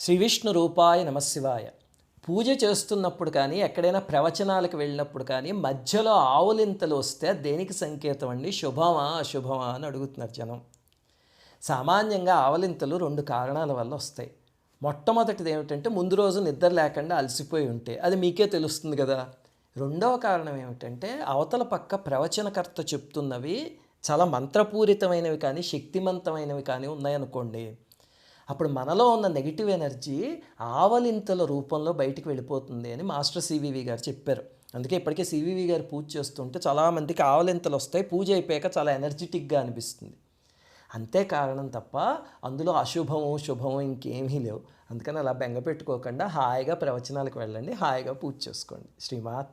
శ్రీ విష్ణు రూపాయ నమశివాయ. పూజ చేస్తున్నప్పుడు కానీ ఎక్కడైనా ప్రవచనాలకు వెళ్ళినప్పుడు కానీ మధ్యలో ఆవులింతలు వస్తే దేనికి సంకేతం అండి? శుభమా అశుభమా అని అడుగుతున్నారు జనం. సామాన్యంగా ఆవలింతలు రెండు కారణాల వల్ల వస్తాయి. మొట్టమొదటిది ఏమిటంటే ముందు రోజు నిద్ర లేకుండా అలసిపోయి ఉంటే, అది మీకే తెలుస్తుంది కదా. రెండవ కారణం ఏమిటంటే అవతల పక్క ప్రవచనకర్త చెప్తున్నవి చాలా మంత్రపూరితమైనవి కానీ శక్తివంతమైనవి కానీ ఉన్నాయనుకోండి, అప్పుడు మనలో ఉన్న నెగిటివ్ ఎనర్జీ ఆవలింతల రూపంలో బయటికి వెళ్ళిపోతుంది అని మాస్టర్ సివివి గారు చెప్పారు. అందుకే ఇప్పటికే సివివి గారు పూజ చేస్తుంటే చాలామందికి ఆవలింతలు వస్తాయి. పూజ అయిపోయాక చాలా ఎనర్జెటిక్గా అనిపిస్తుంది. అంతే కారణం తప్ప అందులో అశుభము శుభము ఇంకేమీ లేవు. అందుకని అలా బెంగ పెట్టుకోకుండా హాయిగా ప్రవచనాలకు వెళ్ళండి, హాయిగా పూజ చేసుకోండి. శ్రీమాత్